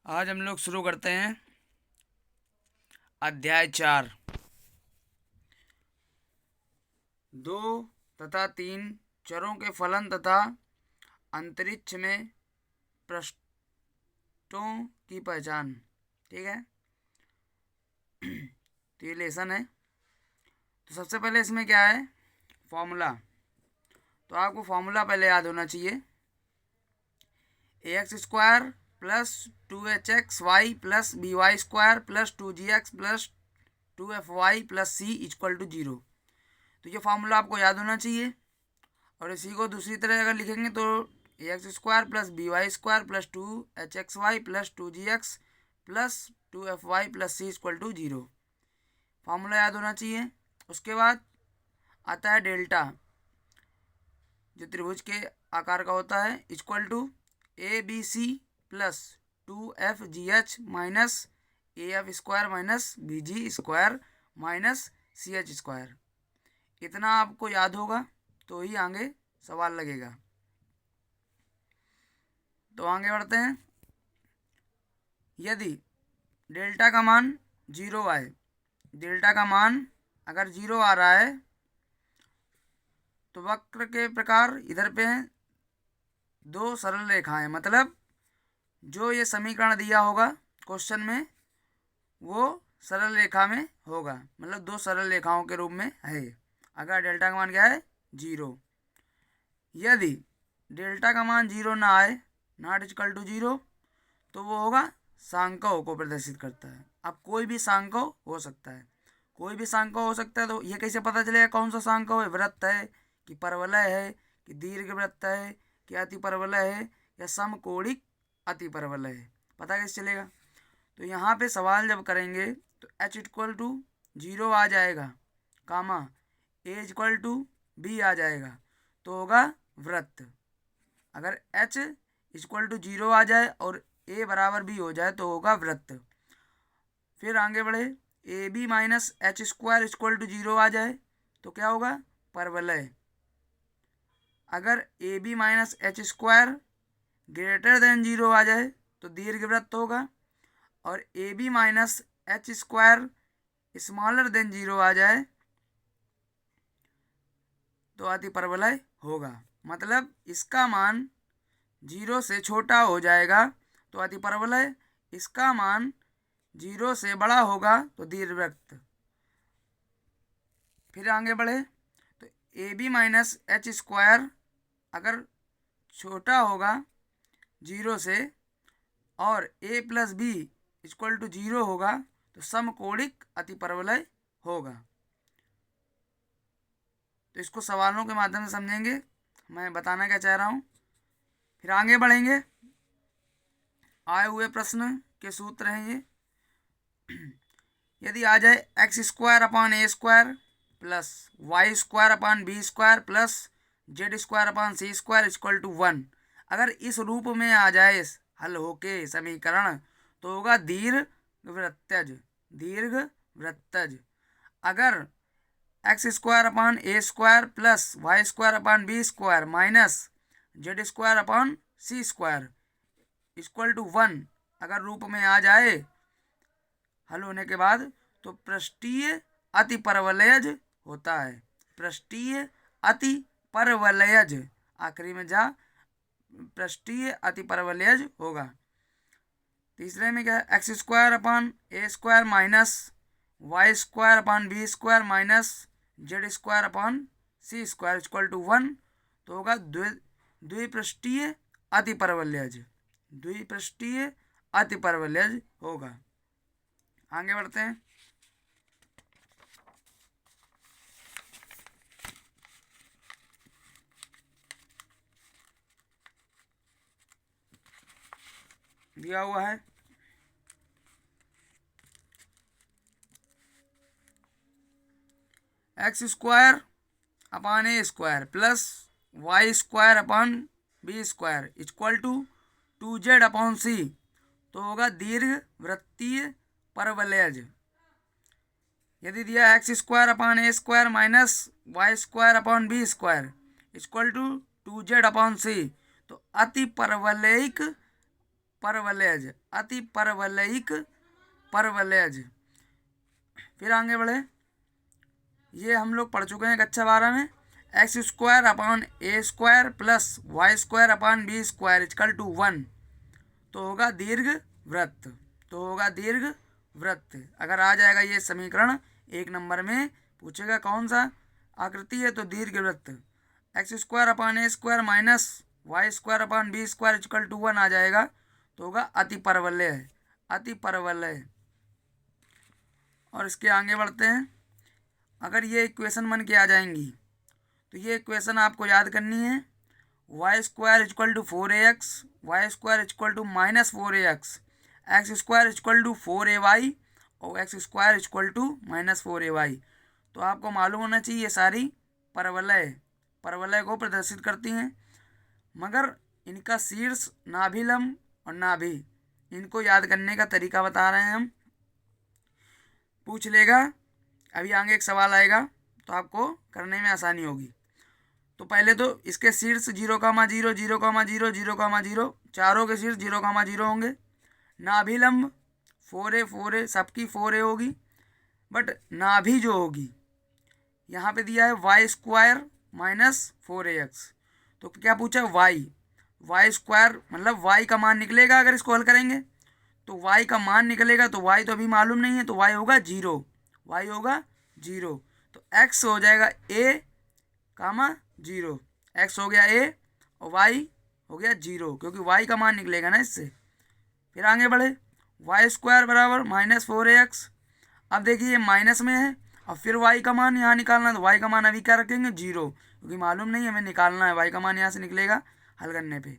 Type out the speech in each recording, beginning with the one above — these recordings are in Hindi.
आज हम लोग शुरू करते हैं अध्याय 4। 2 तथा 3 चरों के फलन तथा अंतरिक्ष में पृष्ठों की पहचान। ठीक है, तो ये लेसन है। तो सबसे पहले इसमें क्या है, फॉर्मूला। तो आपको फॉर्मूला पहले याद होना चाहिए। ax² plus 2hxy plus by² plus 2gx plus 2fy plus c equal to 0। तो ये फार्मूला आपको याद होना चाहिए। और इसी को दूसरी तरह अगर लिखेंगे तो ax² plus by² plus 2hxy plus 2gx plus 2fy plus c equal to 0। Formula याद होना चाहिए। उसके बाद आता है डेल्टा, जो त्रिभुज के आकार का होता है, equal to ABC plus 2FGH minus AF² minus BG² minus CH²। इतना आपको याद होगा तो ही आगे सवाल लगेगा। तो आगे बढ़ते हैं। यदि डेल्टा का मान 0 आए, डेल्टा का मान अगर 0 आ रहा है तो वक्र के प्रकार इधर पे हैं 2 सरल रेखाएं, मतलब जो ये समीकरण दिया होगा क्वेश्चन में वो सरल रेखा में होगा, मतलब 2 सरल रेखाओं के रूप में है अगर डेल्टा का मान क्या है 0। यदि डेल्टा का मान 0 ना आए, नॉट इक्वल टू 0, तो वो होगा सांकों को प्रदर्शित करता है। अब कोई भी सांको हो सकता है, कोई भी सांको हो सकता है। तो ये कैसे पता चलेगा कौन सा सांको है, वृत्त है कि परवलय है कि दीर्घवृत्त है कि अतिपरवलय है या समकोणिक अतिपरवलय है, पता कैसे चलेगा। तो यहाँ पे सवाल जब करेंगे तो h इक्वल टू 0 आ जाएगा, कामा a इक्वल टू b आ जाएगा, तो होगा वृत्त। अगर h इक्वल टू 0 आ जाए और a बराबर b हो जाए तो होगा वृत्त। फिर आगे बढ़े, AB minus h² equal to 0 आ जाए तो क्या होगा, परवलय। अगर AB minus h² greater than 0 आ जाए तो दीर्घवृत्त होगा, और AB minus h² smaller than 0 आ जाए तो अतिपरवलय होगा। मतलब इसका मान 0 से छोटा हो जाएगा तो अतिपरवलय, इसका मान 0 से बड़ा होगा तो दीर्घवृत्त। फिर आगे बढ़े तो AB माइनस h² अगर छोटा होगा 0 से और a plus b equal to 0 होगा तो समकोणिक अतिपरवलय होगा। तो इसको सवालों के माध्यम से समझेंगे, मैं बताना क्या चाह रहा हूँ। फिर आगे बढ़ेंगे, आए हुए प्रश्न के सूत्र हैं ये। यदि आ जाए x² upon a² plus y² upon b² plus z² upon c² equal to 1, अगर इस रूप में आ जाए हल होके समीकरण तो होगा दीर्घवृत्तज, दीर्घवृत्तज। अगर x² upon a² plus y² upon b² minus z² upon c² equal to 1 अगर रूप में आ जाए हल होने के बाद तो पृष्ठीय अतिपरवलयज होता है। पृष्ठीय अतिपरवलयज, आखिरी में जा पृष्ठीय अतिपरवलयज होगा। तीसरे में क्या है, x² upon a² minus y² upon b² minus z² upon c² equal to 1, तो होगा द्विपृष्ठीय अतिपरवलयज, द्विपृष्ठीय अतिपरवलयज होगा। आगे बढ़ते हैं। दिया हुआ है x² upon a² plus y² upon b² equal to 2z upon c, तो होगा दीर्घवृत्तीय परवलयज। यदि दिया x² upon a² minus y² upon b² equal to 2z upon c, तो अतिपरवलयिक परवलयज, अति परवलयिक परवलयज। फिर आगे बढ़े, ये हम लोग पढ़ चुके हैं कक्षा 12 में। X square upon a square plus y square upon b square equal to 1, तो होगा दीर्घ वृत्त, तो होगा दीर्घ वृत्त। अगर आ जाएगा ये समीकरण 1 नंबर में, पूछेगा कौन सा आकृति है, तो दीर्घ वृत्त। X square upon a square minus y square upon b square equal to 1 आ जाएगा, तो होगा अति परवलय, अति परवलय। और इसके आगे बढ़ते हैं। अगर ये इक्वेशन बन के आ जाएंगी तो ये इक्वेशन आपको याद करनी है। Y square equal to 4ax, y square equal to minus 4ax, x square equal to 4ay और x square equal to minus 4ay। तो आपको मालूम होना चाहिए ये सारी परवलय को प्रदर्शित करती हैं, मगर इनका शीर्ष नाभिलंब और नाभि, इनको याद करने का तरीका बता रहे हैं हम। पूछ लेगा, अभी आगे एक सवाल आएगा तो आपको करने में आसानी होगी। तो पहले तो इसके शीर्ष 0,0, 0,0, 0,0, चारों के शीर्ष 0,0 होंगे। नाभिलंब 4a सबकी 4a होगी, बट नाभि जो होगी यहाँ पे दिया है वाई स्क्वायर माइनस 4ax। तो क्या पूछा, वाई स्क्वायर मतलब वाई का मान निकलेगा। अगर इसको हल करेंगे तो वाई का मान निकलेगा, तो वाई तो अभी मालूम नहीं है, तो वाई होगा 0, वाई होगा 0। तो एक्स हो जाएगा a, 0, एक्स हो गया a और वाई हो गया 0, क्योंकि वाई का मान निकलेगा ना इससे। फिर आगे बढ़े, वाई स्क्वायर बराबर माइनस 4ax। अब देखिए ये माइनस में है और फिर वाई का मान यहाँ निकालना है, तो वाई का मान अभी क्या रखेंगे 0, क्योंकि मालूम नहीं हमें निकालना है, वाई का मान यहाँ से निकलेगा हल करने पे।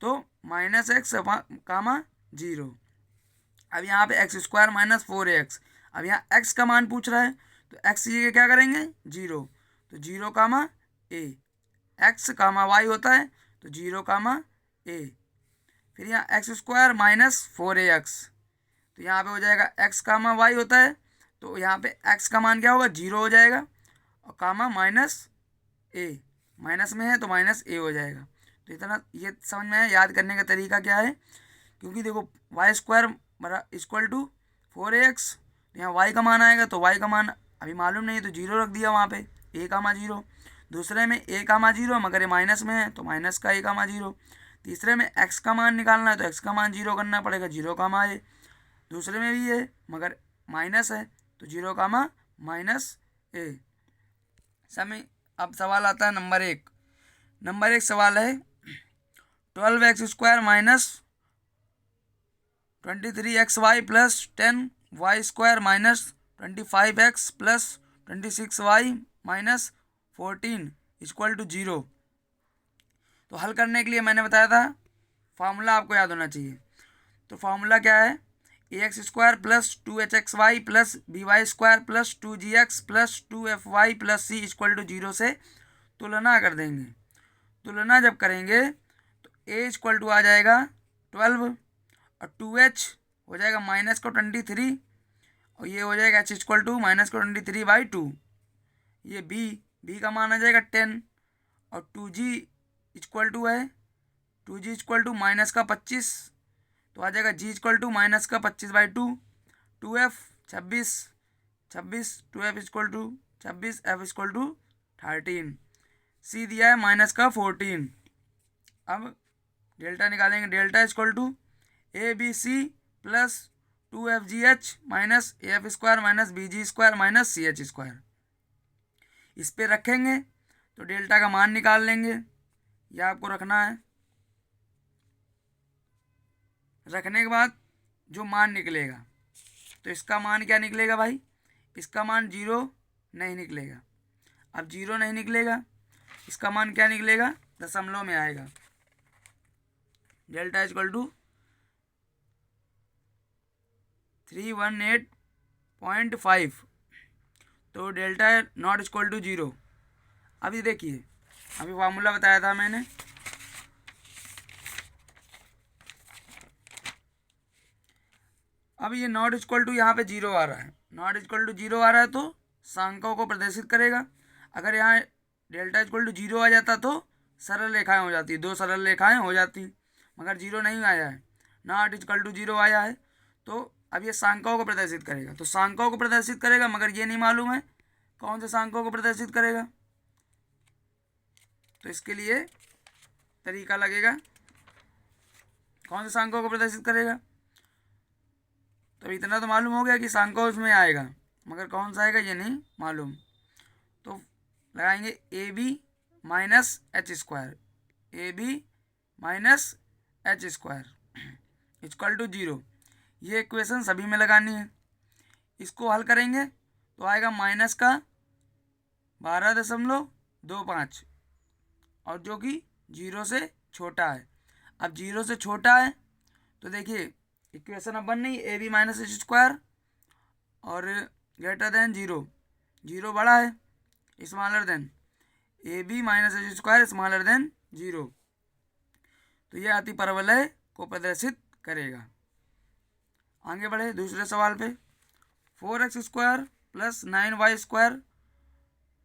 तो माइनस एक्स 0। अब यहाँ पे एक्स स्क्वायर माइनस 4ax। अब यहाँ एक्स का मान पूछ रहा है, तो एक्स ये क्या करेंगे 0, तो 0, a, एक्स वाई होता है, तो 0, a। फिर यहाँ एक्स स्क्वायर माइनस 4ax, तो यहाँ पे हो जाएगा एक्स वाई होता है, तो यहाँ पे एक्स का मान क्या होगा 0 हो जाएगा, और माइनस a, माइनस में है तो माइनस a हो जाएगा। तो इतना ये समझ में है। याद करने का तरीका क्या है, क्योंकि देखो Y square equal to 4ax, तो यहाँ वाई का मान आएगा, तो वाई का मान अभी मालूम नहीं है, तो 0 रख दिया वहाँ पे, a, 0। दूसरे में a, 0, मगर ये माइनस में है तो माइनस का a, 0। तीसरे में x का मान निकालना है, तो x का मान 0 करना पड़ेगा, 0, a। दूसरे में भी है मगर माइनस है, तो 0, माइनस a। समय अब सवाल आता है नंबर 1 सवाल है 12x square minus 23xy plus 10y square minus 25x plus 26y minus 14 equal to 0। तो हल करने के लिए मैंने बताया था फार्मूला आपको याद होना चाहिए। तो फार्मूला क्या है, ax square plus 2hxy plus by square plus 2gx plus 2fy plus c equal to 0 से तुलना कर देंगे। तुलना जब करेंगे तो a इक्वल टू आ जाएगा 12 और 2h हो जाएगा माइनस को 23 और ये हो जाएगा h इक्वल टू माइनस को 23/2। ये b का मान आ जाएगा 10 और 2g इक्वल टू है 2g इक्वल टू माइनस का 25, तो आ जाएगा g इक्वल टू माइनस का 25/2। 2f 26, 2f equal to 26, f equal to 13, c दिया है माइनस का 14। अब डेल्टा निकालेंगे, delta equal to abc plus 2fgh minus af square minus bg square minus ch square. इस पे रखेंगे तो डेल्टा का मान निकाल लेंगे, यह आपको रखना है। रखने के बाद जो मान निकलेगा, तो इसका मान क्या निकलेगा भाई, इसका मान 0 नहीं निकलेगा। अब 0 नहीं निकलेगा, इसका मान क्या निकलेगा, दशमलव में आएगा। डेल्टा इक्वल टू 318.5, तो डेल्टा नॉट इक्वल टू 0। अभी देखिए, अभी फार्मूला बताया था मैंने, अब ये नॉट इक्वल टू यहाँ पे 0 आ रहा है, नॉट इक्वल टू 0 आ रहा है तो सांकों को प्रदर्शित करेगा। अगर यहाँ डेल्टा इक्वल टू 0 आ जाता तो सरल रेखाएं हो जाती, 2 सरल रेखाएं हो जाती, मगर 0 नहीं आया है, नॉट इक्वल टू 0 आया है। तो अब ये सांख्यों को प्रदर्शित करेगा, तो सांख्यों को प्रदर्शित करेगा, मगर ये नहीं मालूम है कौन से सांख्यों को प्रदर्शित करेगा। तो इसके लिए तरीका लगेगा, कौन से सांख्यों को प्रदर्शित करेगा। तो इतना तो मालूम हो गया कि सांख्यों उसमें आएगा, मगर कौन सा आएगा ये नहीं मालूम। तो लगाएंगे a b minus h square, a b minus h square equal to 0। ये इक्वेशन सभी में लगानी है। इसको हल करेंगे तो आएगा माइनस का 12.25 और जो कि 0 से छोटा है। अब 0 से छोटा है तो देखिए इक्वेशन अब बन नहीं, a b minus h square और ग्रेटर देन 0, 0 बड़ा है, smaller than a b minus h square smaller than 0। तो यह अति परवलय को प्रदर्शित करेगा। आगे बढ़े दूसरे सवाल पे। 4x square plus 9y square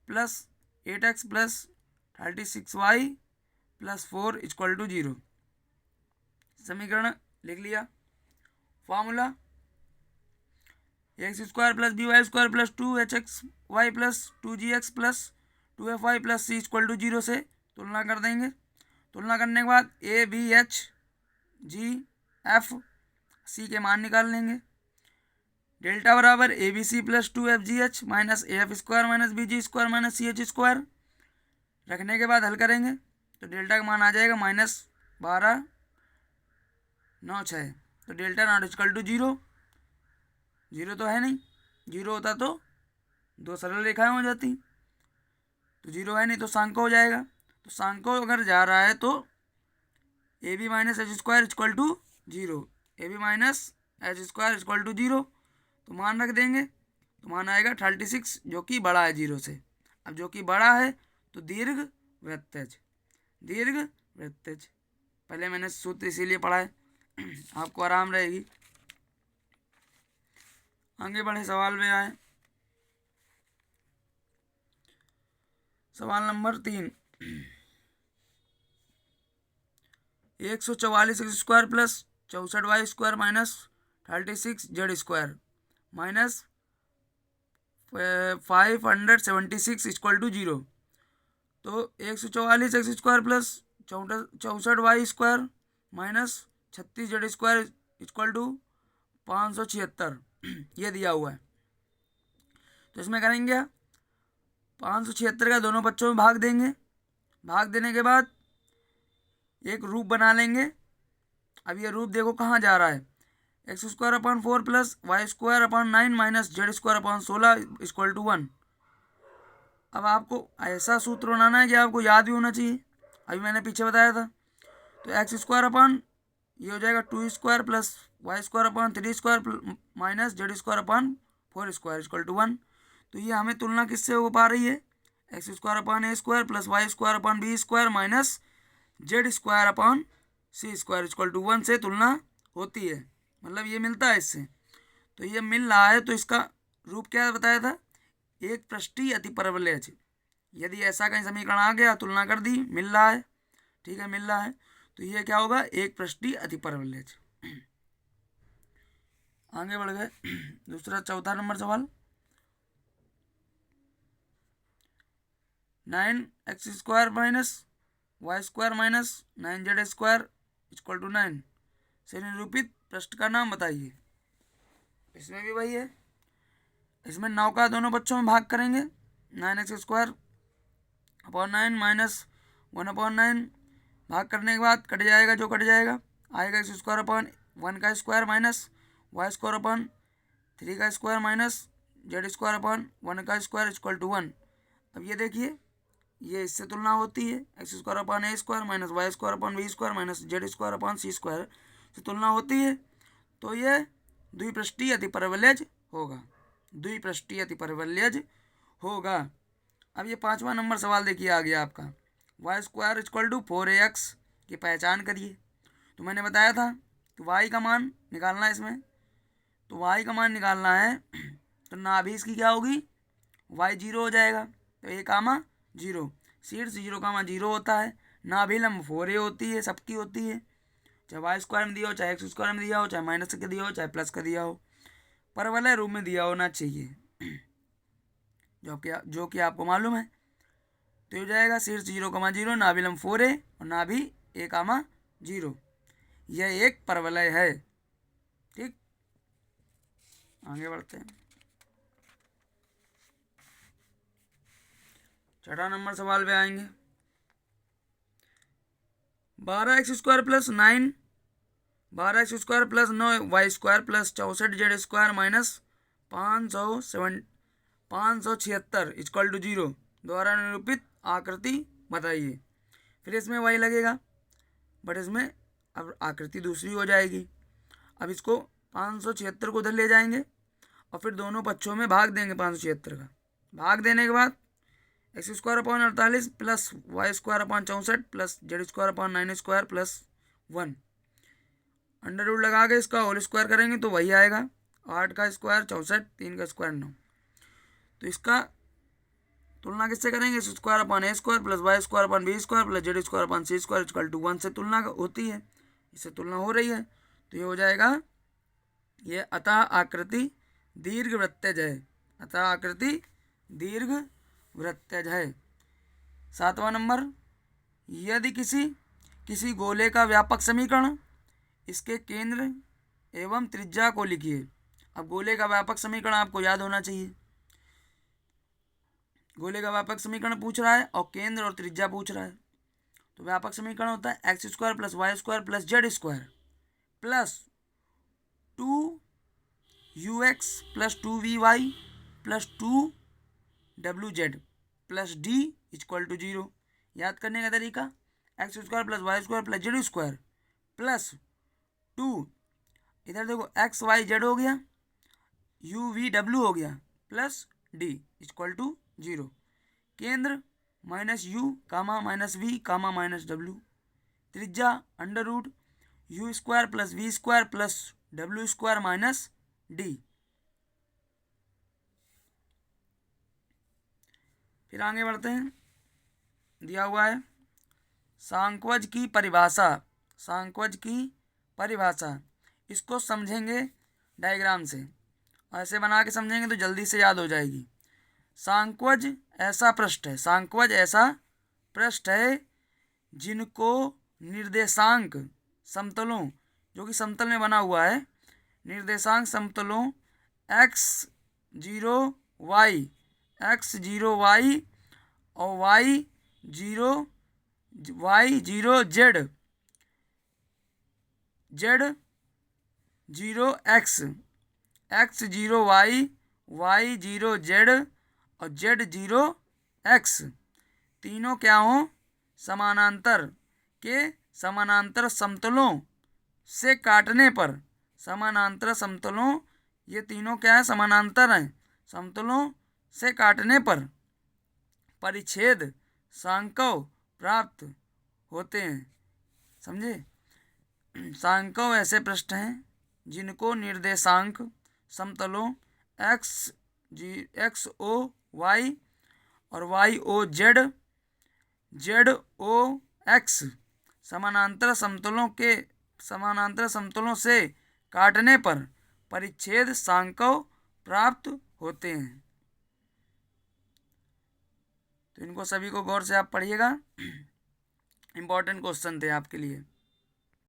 plus 8x plus 36y plus 4 equal to 0। समीकरण लिख लिया। Formula x square plus b y square plus 2hxy plus 2gx plus 2fy plus c equal to 0 से तुलना कर देंगे। तुलना करने के बाद a b h g f c के मान निकाल लेंगे। डेल्टा बराबर a b c plus 2fgh minus a f square minus b ji square minus c h square रखने के बाद हल करेंगे तो डेल्टा का मान आ जाएगा -1296। तो डेल्टा नॉट इक्वल टू 0, 0 तो है नहीं, 0 होता तो दो सरल रेखाएं हो जाती, तो 0 है नहीं तो सांख्य हो जाएगा। तो सांख्य अगर जा रहा है तो a b minus h square equal to 0, a b minus h square equal to 0। तो मान रख देंगे तो मान आएगा 36 जो कि बड़ा है 0 से। अब जो कि बड़ा है तो दीर्घ वृत्तज, दीर्घ वृत्तज पहले मैंने सूत्र इसीलिए पढ़ा है, आपको आराम रहेगी। आगे बढ़े सवाल में आए। सवाल number 3। 144 x square plus 64y square minus 36 z square minus 576 equal to 0। तो 144 x square plus 64y square minus 36 z square equal to 576 ये दिया हुआ है। तो इसमें करेंगे 576 का दोनों बच्चों में भाग देंगे। भाग देने के बाद एक रूप बना लेंगे। अब ये रूप देखो कहाँ जा रहा है, x square upon 4 plus y square upon 9 minus z square upon 16 equal to 1। अब आपको ऐसा सूत्र बनाना है कि आपको याद भी होना चाहिए, अभी मैंने पीछे बताया था। तो एक्स स्क्वायर अपॉन ये हो जाएगा 2 square plus y square upon 3 square minus z square upon 4 square equal to 1। तो ये हमें तुलना किससे हो पा रही है, x square upon a square plus y square upon b square minus z square upon c square equal to 1 से तुलना होती है, मतलब ये मिलता है इससे। तो ये मिल रहा है तो इसका रूप क्या बताया था, एक पृष्ठीय अतिपरवलयज। यदि ऐसा कहीं समीकरण आ गया तुलना कर दी, मिल रहा है, ठीक है मिल रहा है, तो ये क्या होगा, एक पृष्ठीय अतिपरवलयज। आगे बढ़ गए दूसरा चौथा नंबर सवाल। 9x square minus y square minus 9z square equal to 9 से निरूपित पृष्ठ का नाम बताइए। इसमें भी वही है, इसमें 9 का दोनों बच्चों में भाग करेंगे। 9x square upon 9 minus 1 upon 9 भाग करने के बाद कट जाएगा, जो कट जाएगा आएगा एक्स स्क्वायर अपॉन 1 का square minus y square upon 3 का square minus z square upon 1 का स्क्वायर इक्वल टू 1। अब ये देखिए ये इससे तुलना होती है, x square upon a square minus y square upon b square minus z square upon c square से तुलना होती है। तो ये द्विपृष्ठीय अतिपरवलयज होगा, द्विपृष्ठीय अतिपरवलयज होगा। अब ये 5वां नंबर सवाल देखिए आ गया आपका, Y square equal to 4ax की पहचान करिए। तो मैंने बताया था कि वाई का मान निकालना है इसमें, तो वाई का मान निकालना है तो नाभि इसकी क्या होगी, वाई 0 हो जाएगा, तो ए कामा 0, शीर्ष 0 कामा 0 होता है, नाभि लंब 4a होती है, सबकी होती है, चाहे वाई स्क्वायर में दिया हो, चाहे एक्स स्क्वायर में दिया हो, चाहे माइनस का दिया हो, चाहे प्लस का दिया हो, परवलय रूप में दिया होना चाहिए, जो कि आपको मालूम है। तो हो जाएगा शीर्ष 0,0, नाभिलंब 4a और नाभि a,0। यह एक परवलय है। ठीक, आगे बढ़ते हैं। 6 नंबर सवाल पे आएंगे। 12x² plus 9, 12x² plus 9y² plus 64z² minus 576 equal to 0 द्वारा निरूपित आकृति बताइए। फिर इसमें y लगेगा, बट इसमें अब आकृति दूसरी हो जाएगी। अब इसको 576 को उधर ले जाएंगे और फिर दोनों पक्षों में भाग देंगे 576 का। भाग देने के बाद x² 48 plus y² 64 plus z² 9² plus 1 under root लगा के इसका होल स्क्वायर करेंगे तो वही आएगा। 8 का स्क्वायर 64, 3 का स्क्वायर 9। तो इसका तुलना किससे करेंगे? x² plus y² b² plus z² c² equal to 1 से तुलना होती है, इससे तुलना हो रही है। तो ये हो जाएगा, ये अतः आकृति दीर्घवृत्तज है। अतः आकृति दीर्घवृत्तज है। 7वां नंबर, यदि किसी गोले का व्यापक समीकरण इसके केंद्र एवं त्रिज्या को लिखिए। अब गोले का व्यापक समीकरण आपको याद होना चाहिए। गोले का व्यापक समीकरण पूछ रहा है और केंद्र और त्रिज्या पूछ रहा है। तो व्यापक समीकरण होता है x² plus y² plus z² plus 2ux plus 2vy plus 2wz plus d equal to 0। याद करने का तरीका, x² plus y² plus z² plus 2, इधर देखो x y z हो गया, u v w हो गया, प्लस d इक्वल टू 0। केंद्र minus u comma minus v comma minus w। त्रिज्या under root u² plus v² plus w² minus d। फिर आगे बढ़ते हैं। दिया हुआ है सांख्यज की परिभाषा। सांख्यज की परिभाषा इसको समझेंगे डायग्राम से, ऐसे बना के समझेंगे तो जल्दी से याद हो जाएगी। सांख्यज ऐसा पृष्ठ है, सांख्यज ऐसा पृष्ठ है जिनको निर्देशांक समतलों, जो कि समतल में बना हुआ है, निर्देशांक समतलों x0 y और y0 z, z0 x, x0 y, y0 z और z0 x तीनों क्या हो? समानांतर के समानांतर समतलों से काटने पर, समानांतर समतलों, ये तीनों क्या है? समानांतर हैं। समतलों से काटने पर परिच्छेद सांकव प्राप्त होते हैं। समझे? सांकव ऐसे पृष्ठ हैं जिनको निर्देशांक समतलों x o y और y o z o x समानांतर समतलों से काटने पर परिच्छेद सांकव प्राप्त होते हैं। तो इनको सभी को गौर से आप पढ़िएगा, इंपॉर्टेंट क्वेश्चन थे आपके लिए।